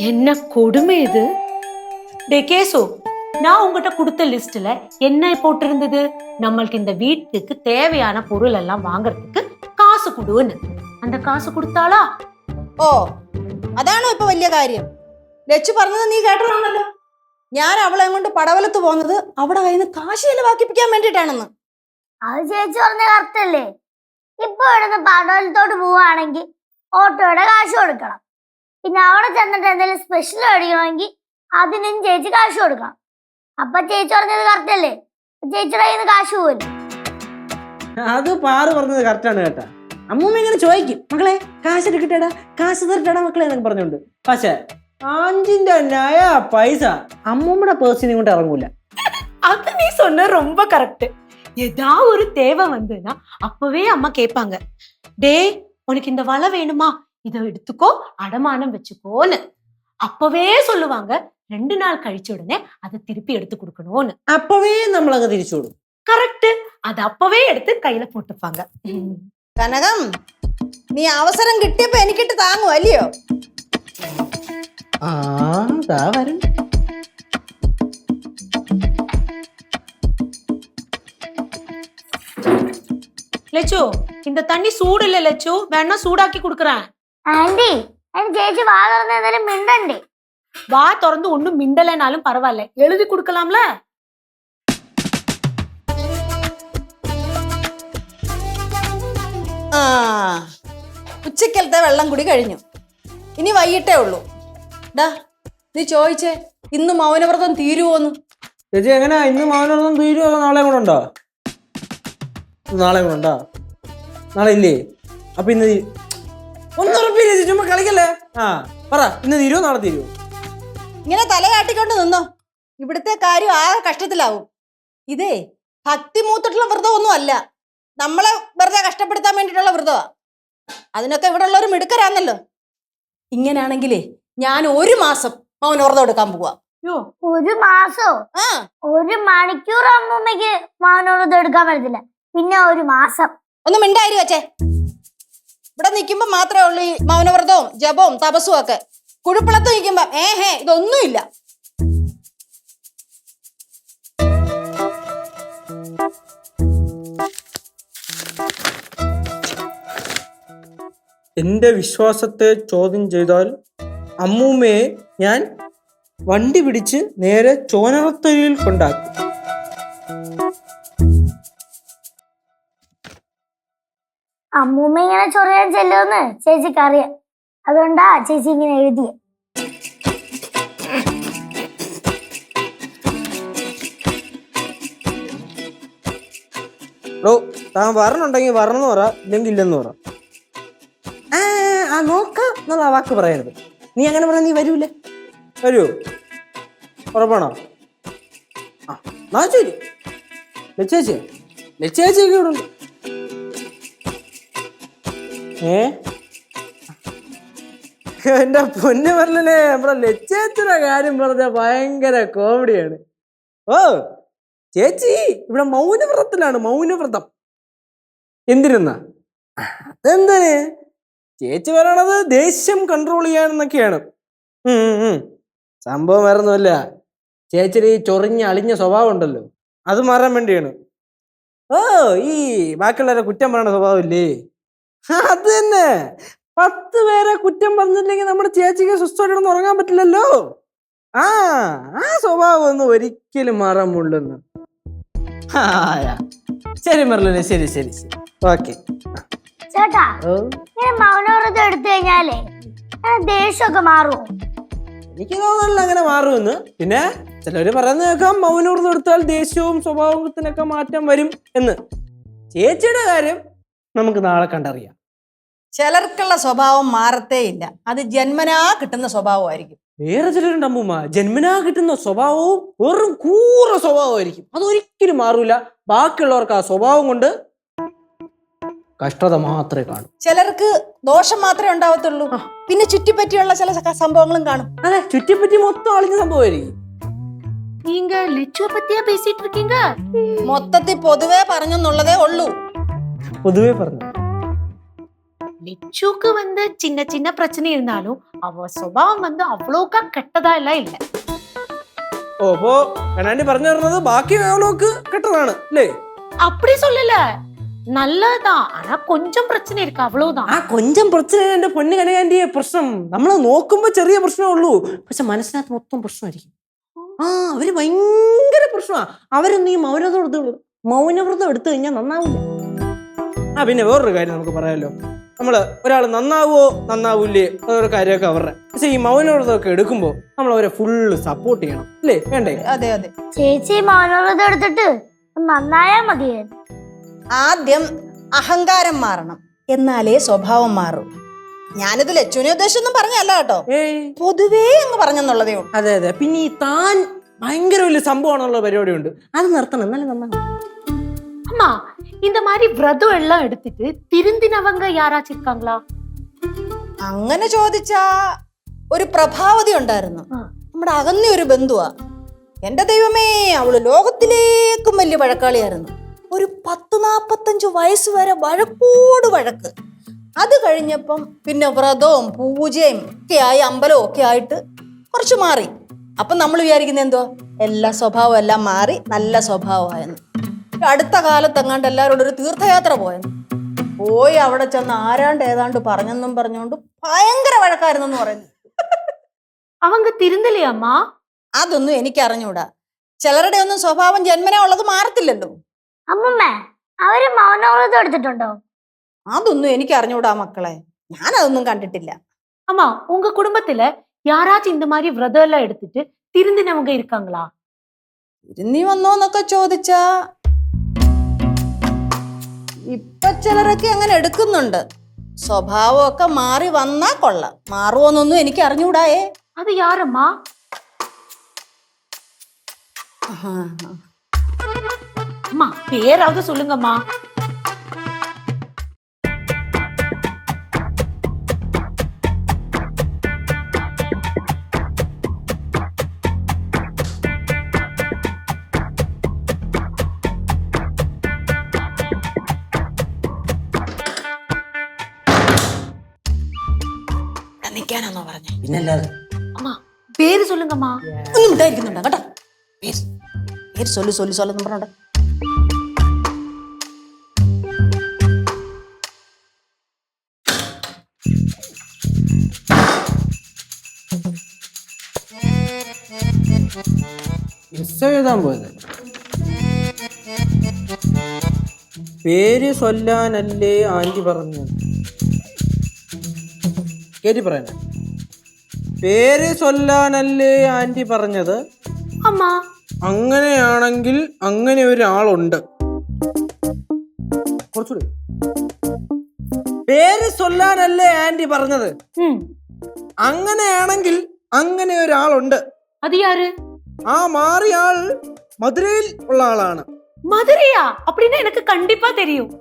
என்ன கொடுமை இது. டே கேசு, நான் உங்ககிட்ட கொடுத்த லிஸ்ட்ல என்ன போட்டிருந்தது? நம்மளுக்கு இந்த வீட்டுக்கு தேவையான பொருள் எல்லாம் வாங்குறதுக்கு காசு கொடுன்னு. அந்த காசு கொடுத்தாளா? ഓ അതാണോ ഇപ്പൊ വലിയ കാര്യം? ലച്ചു പറഞ്ഞത് നീ കേട്ടതാണല്ലോ. ഞാൻ അവളെ കൊണ്ട് പടവലത്ത് പോകുന്നത് അവിടെ കയ്യിൽ നിന്ന് കാശ് ചെലവാക്കിപ്പിക്കാൻ വേണ്ടിട്ടാണെന്ന്. അത് ചേച്ചി പറഞ്ഞ കറക്റ്റല്ലേ? ഇപ്പൊ ഇവിടുന്ന് പടവലത്തോട്ട് പോവാണെങ്കിൽ ഓട്ടോയുടെ കാശ് കൊടുക്കണം. പിന്നെ അവിടെ ചെന്നിട്ട് എന്തെങ്കിലും സ്പെഷ്യൽ മേടിക്കണമെങ്കിൽ അതിനും ചേച്ചി കാശ് കൊടുക്കണം. അപ്പൊ ചേച്ചി പറഞ്ഞത് കറക്റ്റല്ലേ? ചേച്ചിയുടെ കയ്യിൽ നിന്ന് കാശ് പോലും. അത് പാറ് പറഞ്ഞത് കറക്റ്റാണ് കേട്ടാ. അമ്മൂമ്മ ഇങ്ങനെ ചോദിക്കും, മക്കളെ കാശ് എടുക്കട്ടേടാ, കാശ് തരട്ടേടാ മക്കളെ എന്നൊക്കെ പറഞ്ഞോണ്ട്. പക്ഷെ 5 നയ പൈസ അമ്മൂമ്മയുടെ പേഴ്സിനെ കൊണ്ട് ഇറങ്ങൂല. அது நீ சொன்ன ரொம்ப கரெக்ட். ஏதா ஒரு தேவை வந்துன்னா அப்பவே அம்மா கேட்பாங்க, டே உனக்கு இந்த வலை வேணுமா, இதை எடுத்துக்கோ, அடமானம் வச்சுக்கோன்னு. அப்பவே சொல்லுவாங்க. 2 நாள் கழிச்ச உடனே அதை திருப்பி எடுத்து கொடுக்கணும்னு. അപ്പവേ നമ്മളങ്ങ് തിരിച്ചു കൊടുക്കും. கரெக்ட். அது அப்பவே எடுத்து கையில போட்டுப்பாங்க. കനകം, നീ അവസരം കിട്ടിയപ്പോ എനിക്കിട്ട് താങ്ങും അല്ലയോ? ആ ദാ വരും. லெச்சு, இந்த தண்ணி சூடு இல்ல லெச்சு, வேணா சூடாக்கி குடுக்கறேன். ആന്റി, അതിന് ചേച്ചി വാ തുറന്ന് എന്തെങ്കിലും മിണ്ടണ്ടേ? வா திறந்து ஒண்ணும் மிண்டலைனாலும் பரவாயில்ல, எழுதி கொடுக்கலாம்ல. ആ ഉച്ചക്കലത്തെ വെള്ളം കൂടി കഴിഞ്ഞു. ഇനി വൈകിട്ടേ ഉള്ളൂ. ഡാ നീ ചോദിച്ചേ, ഇന്ന് മൗനവ്രതം തീരുവോന്ന്? ചേച്ചി എങ്ങനെ ഇന്ന് മൗനവ്രതം തീരുവോ? നാളെ കൂടെ ഉണ്ടോ? നാളെ കൂടെ ഉണ്ടോ? നാളെ ഇല്ലേ? അപ്പൊ ഇന്ന് ഒന്നുറപ്പില്ല, ചുമ്മാ കളിക്കല്ലേ. ആ പറ, ഇന്ന് തീരുവോ നാളെ തീരുവോ? ഇങ്ങനെ തലയാട്ടിക്കൊണ്ട് നിന്നോ, ഇവിടുത്തെ കാര്യം ആകെ കഷ്ടത്തിലാവും. ഇതേ ഭക്തി മൂത്തിട്ടുള്ള വ്രതമൊന്നും അല്ല, നമ്മളെ വെറുതെ കഷ്ടപ്പെടുത്താൻ വേണ്ടിയിട്ടുള്ള വ്രതമാ. അതിനൊക്കെ ഇവിടെ ഉള്ളവർ മിടുക്കരാന്നല്ലോ. ഇങ്ങനാണെങ്കിലേ ഞാൻ 1 മാസം മൗനവ്രതം എടുക്കാൻ പോവാ. ഒരു മാസോ? ആ 1 മണിക്കൂർ അമ്മൂമ്മയ്ക്ക് മൗനവ്രതം എടുക്കാൻ പറ്റത്തില്ല, പിന്നെ 1 മാസം. ഒന്ന് മിണ്ടായി വെച്ചേ. ഇവിടെ നിൽക്കുമ്പോ മാത്രമേ ഉള്ളൂ ഈ മൗനവ്രതവും ജപവും തപസ്സും ഒക്കെ. കുഴിപ്പുളത്ത് നിൽക്കുമ്പോ ഇതൊന്നുമില്ല. എന്റെ വിശ്വാസത്തെ ചോദ്യം ചെയ്താൽ അമ്മൂമ്മയെ ഞാൻ വണ്ടി പിടിച്ച് നേരെ ചോനറത്തരിയിൽ കൊണ്ടാക്കി. അമ്മൂമ്മ ഇങ്ങനെ ചൊറിയാൻ ചെല്ലുമെന്ന് ചേച്ചിക്ക് അറിയാം, അതുകൊണ്ടാ ചേച്ചി ഇങ്ങനെ എഴുതിയ. താൻ വരണുണ്ടെങ്കിൽ വരണമെന്ന് പറ, ഇല്ലെങ്കിൽ ഇല്ലെന്ന് പറ. ആ നോക്കാം എന്നുള്ള വാക്ക് പറയരുത്. നീ അങ്ങനെ പറഞ്ഞാൽ നീ വരൂലേ? വരുമോ? ഉറപ്പാണോ? ആ ശരി. ലച്ചേച്ചി ലച്ചേച്ചിയൊക്കെ ഇവിടെ ഉണ്ട്. എന്റെ പൊന്നു പറഞ്ഞേ, നമ്മുടെ ലച്ചേച്ചിയുടെ കാര്യം പറഞ്ഞ ഭയങ്കര കോമഡിയാണ്. ഓ ചേച്ചി ഇവിടെ മൗനവ്രതത്തിലാണ്. മൗനവ്രതം എന്തിനെന്നാ? അതെന്തിന്? ചേച്ചി പറയണത് ദേഷ്യം കൺട്രോൾ ചെയ്യാനെന്നൊക്കെയാണ്. സംഭവം വേറൊന്നുമല്ല, ചേച്ചിയുടെ ഈ ചൊറിഞ്ഞ അളിഞ്ഞ സ്വഭാവം ഉണ്ടല്ലോ, അത് മാറാൻ വേണ്ടിയാണ്. ഓ ഈ ബാക്കിയുള്ളവരെ കുറ്റം പറയണ സ്വഭാവം ഇല്ലേ, അത് തന്നെ. 10 പേരെ കുറ്റം പറഞ്ഞില്ലെങ്കിൽ നമ്മുടെ ചേച്ചിക്ക് സ്വസ്ഥമായിട്ടൊന്നും ഉറങ്ങാൻ പറ്റില്ലല്ലോ. ആ സ്വഭാവം ഒന്നും ഒരിക്കലും മാറാൻ മുള്ളെന്ന്. ശരി മെർലിനെ, ശരി ശരി ശരി, ഓക്കെ. ചേട്ടാ, ഇങ്ങനെ മൗനവ്രതം എടുത്തു കഴിഞ്ഞാലേ ദേഷ്യമൊക്കെ മാറുമോ? എനിക്ക് തോന്നുന്നില്ല അങ്ങനെ മാറുമെന്ന്. പിന്നെ ചിലവര് പറയുന്ന കേൾക്കാം മൗനവ്രതം എടുത്താൽ ദേഷ്യവും സ്വഭാവത്തിനൊക്കെ മാറ്റം വരും എന്ന്. ചേച്ചിയുടെ കാര്യം നമുക്ക് നാളെ കണ്ടറിയാം. ചിലർക്കുള്ള സ്വഭാവം മാറത്തേ ഇല്ല, അത് ജന്മനാ കിട്ടുന്ന സ്വഭാവമായിരിക്കും. വേറെ ചിലരുണ്ട് അമ്മൂമ്മ, ജന്മനാ കിട്ടുന്ന സ്വഭാവവും വെറും കൂറ സ്വഭാവമായിരിക്കും, അതൊരിക്കലും മാറൂല. ബാക്കിയുള്ളവർക്ക് ആ സ്വഭാവം കൊണ്ട് കഷ്ടത മാത്രമേ കാണൂ. ചിലർക്ക് ദോഷം മാത്രമേ ഉണ്ടാവത്തുള്ളൂ, പിന്നെ ചുറ്റിപ്പറ്റിയുള്ള ചില സംഭവങ്ങളും കാണും. അതെ, ചുറ്റിപ്പറ്റി മൊത്തം അളിഞ്ഞ സംഭവമായിരിക്കും. நீங்க லெச்சுவ பத்தியா பேசிட்டு இருக்கீங்க? മൊത്തത്തിൽ പൊതുവേ പറഞ്ഞെന്നുള്ളതേ ഉള്ളൂ. പൊതുവേ പറഞ്ഞു லிச்சுக்கு வந்து சின்ன சின்ன பிரச்சனை இருந்தாலும் அவ சுபாவம் வந்து அவ்வளோக்கா கெட்டதா எல்லாம் இல்ல. ഓ അപ്പോ വേണാണ്ടി പറഞ്ഞു തരുന്നത് ബാക്കി വേവലോക്ക് കെട്ടതാണ് അല്ലേ? அப்படி சொல்லல, நல்லதான். ஆனா கொஞ்சம் பிரச்சனை இருக்கு, அவ்வளவுதான். ആ കൊഞ്ചം പ്രശ്നം എന്റെ പൊന്നു കനകാന്റിയെ പ്രശ്നം. നമ്മൾ നോക്കുമ്പോ ചെറിയ പ്രശ്നമേ ഉള്ളൂ, പക്ഷെ മനസ്സിനകത്ത് മൊത്തം പ്രശ്നമായിരിക്കും. ആ അവര് ഭയങ്കര പ്രശ്നമാ. അവരൊന്നും ഈ മൗനവ്രതം എടുത്തു കഴിഞ്ഞാൽ നന്നാവില്ല. ആ പിന്നെ വേറൊരു കാര്യം നമുക്ക് പറയാമല്ലോ. നമ്മള് ഒരാൾ നന്നാവോ നന്നാവൂലേ അതൊരു കാര്യമൊക്കെ അവരുടെ. പക്ഷെ ഈ മൗനവ്രതമൊക്കെ എടുക്കുമ്പോ നമ്മൾ അവരെ ഫുള്ള് സപ്പോർട്ട് ചെയ്യണം അല്ലേ? വേണ്ടേ? അതെ അതെ. ചേച്ചി മൗനവ്രതം എടുത്തിട്ട് നന്നായാ മതിയായിരുന്നു. ആദ്യം അഹങ്കാരം മാറണം, എന്നാലേ സ്വഭാവം മാറും. ഞാനിത് ലച്ചുവിനെ ഉദ്ദേശിച്ചൊന്നും പറഞ്ഞല്ല കേട്ടോ, ഏയ് പൊതുവേ അങ്ങ് പറഞ്ഞെന്നുള്ളതേ ഉള്ളൂ. അതെ അതെ. പിന്നെ ഈ താൻ ഭയങ്കര വലിയ സംഭവമാണുള്ള പരിപാടി ഉണ്ട്, അത് നിർത്തണം, എന്നാലും നന്നാവും. அம்மா, இந்த மாதிரி விரதம் எல்லாம் எடுத்துட்டு திருந்தினவங்க யாராச்சும் இருக்காங்களா? അങ്ങനെ ചോദിച്ചാ ഒരു പ്രഭാവതി ഉണ്ടായിരുന്നു, ആ. നമ്മുടെ അകന്ന ഒരു ബന്ധുവാ. എന്റെ ദൈവമേ, അവള് ലോകത്തിലേക്കും വലിയ വഴക്കാളിയായിരുന്നു. ഒരു 40-45 വയസ്സ് വരെ വഴക്കോട് വഴക്ക്. അത് കഴിഞ്ഞപ്പം പിന്നെ വ്രതവും പൂജയും ഒക്കെ ആയി, അമ്പലവും ഒക്കെ ആയിട്ട് കുറച്ച് മാറി. അപ്പം നമ്മൾ വിചാരിക്കുന്നത് എന്തോ എല്ലാ സ്വഭാവം എല്ലാം മാറി നല്ല സ്വഭാവമായെന്ന്. അടുത്ത കാലത്ത് എങ്ങാണ്ട് എല്ലാവരോടും ഒരു തീർത്ഥയാത്ര പോയെന്ന്. പോയി അവിടെ ചെന്ന് ആരാണ്ട് ഏതാണ്ട് പറഞ്ഞെന്നും പറഞ്ഞുകൊണ്ട് ഭയങ്കര വഴക്കായിരുന്നെന്ന് പറയുന്നു. அவங்க திருந்தலையாம்மா? അതൊന്നും എനിക്ക് അറിഞ്ഞൂടാ. ചിലരുടെ ഒന്നും സ്വഭാവം ജന്മനാ ഉള്ളത് മാറത്തില്ലല്ലോ. അമ്മമ്മ, അവര് മൗനവ്രതം എടുത്തിട്ടുണ്ടോ? അതൊന്നും എനിക്ക് അറിഞ്ഞൂടാ മക്കളെ, ഞാനതൊന്നും കണ്ടിട്ടില്ല. அம்மா, உங்க குடும்பத்துல யாராச்சும் இந்த மாதிரி விரதம் எல்லாம் எடுத்துட்டு திருந்தினவங்க இருக்காங்களா? ഇരുന്നി വന്നോന്നൊക്കെ ചോദിച്ചാ ഇപ്പൊ ചിലരൊക്കെ അങ്ങനെ എടുക്കുന്നുണ്ട്. സ്വഭാവമൊക്കെ മാറി വന്നാ കൊള്ളാം. മാറുമോന്നൊന്നും എനിക്ക് അറിഞ്ഞൂടായേ. அது யாரம்மா? அம்மா பேராவது சொல்லுங்கம்மா. നിക്കാനാന്നോ പറഞ്ഞേ? പിന്നല്ലാതെ. அம்மா பேரு சொல்லுங்கம்மா. ഒന്നും ഉണ്ടായിരിക്കുന്നുണ്ടോ കേട്ടോ? പേര് പേര് സൊല്ലു സൊല്ലു സൊല്ലെന്നും പറഞ്ഞോണ്ട്. മിസ് എഴുതാൻ പോയത്. പേര് ചൊല്ലാനല്ലേ ആന്റി പറഞ്ഞു. കേട്ടി പറയണ പേര് ചൊല്ലാനല്ലേ ആന്റി പറഞ്ഞത്? அம்மா അങ്ങനെയാണെങ്കിൽ അങ്ങനെ ഒരാളുണ്ട്. കുറച്ചുകൂടി. പേര് ചൊല്ലാനല്ലേ ആന്റി പറഞ്ഞത്? ம், അങ്ങനെയാണെങ്കിൽ അങ്ങനെ ഒരാളുണ്ട്. அது யாரு? ആ മാറിയ ആൾ മധുരയിൽ ഉള്ള ആളാണ്. மதுரையா? அப்படின்னா எனக்கு கண்டிப்பா தெரியும்.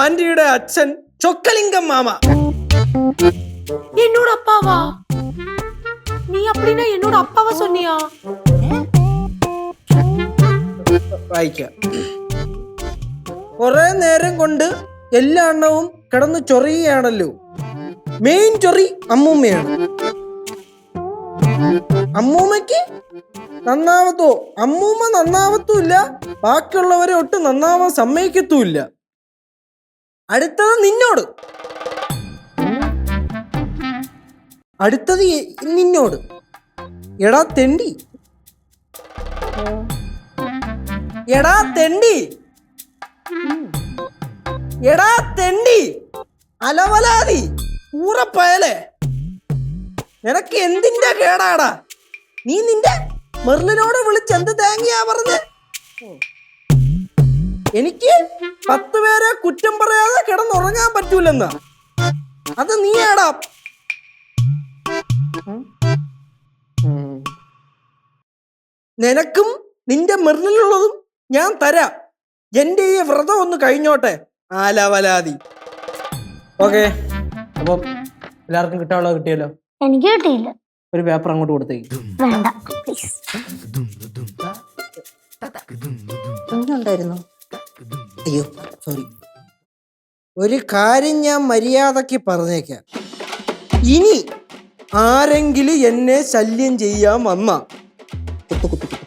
ആന്റിയുടെ അച്ഛൻ ചൊക്കലിംഗം മാമ. என்னோட அப்பாவா? நீ அப்படின்னா என்னோட அப்பாவா சொன்னியா? വായിക്കാം. കുറെ നേരം കൊണ്ട് എല്ലാ എണ്ണവും കിടന്ന് ചൊറിയുകയാണല്ലോ. മെയിൻ ചൊറി അമ്മൂമ്മയാണ്. അമ്മൂമ്മക്ക് നന്നാവത്തോ? അമ്മൂമ്മ നന്നാവത്തുമില്ല, ബാക്കിയുള്ളവരെ ഒട്ടും നന്നാവാൻ സമ്മതിക്കത്തുമില്ല. അടുത്തത് നിന്നോട്, അടുത്തത് നിന്നോട്. എടാ തെണ്ടി, എടാ തെണ്ടി, എടാ തെണ്ടി, അലവലാതി ഊറപ്പയലേ, നിനക്ക് എന്തിന്റെ കേടാടാ? നീ നിന്റെ മെർലിനോട് വിളിച്ച് എന്ത് തേങ്ങയാ പറഞ്ഞ്? എനിക്ക് 10 പേരെ കുറ്റം പറയാതെ കിടന്നുറങ്ങാൻ പറ്റൂലെന്നാ? അത് നീയാടാ. നിനക്കും നിന്റെ മെർലിനുള്ളതും ഞാൻ തരാം. എന്റെ ഈ വ്രതം ഒന്ന് കഴിഞ്ഞോട്ടെ. ആലവലാതി. ഓക്കെ, അപ്പം എല്ലാവർക്കും കിട്ടാനുള്ളത് കിട്ടിയല്ലോ. എനിക്ക് കിട്ടിയില്ല. ഒരു പേപ്പർ അങ്ങോട്ട് കൊടുത്തേക്ക്. വേണ്ട പ്ലീസ്. ഉണ്ടായിരുന്നു. അയ്യോ സോറി. ഒരു കാര്യം ഞാൻ മര്യാദക്ക് പറഞ്ഞേക്കാം. ഇനി ആരെങ്കിലും എന്നെ ശല്യം ചെയ്യാൻ വന്ന കുത്തു കുത്തു കുത്തു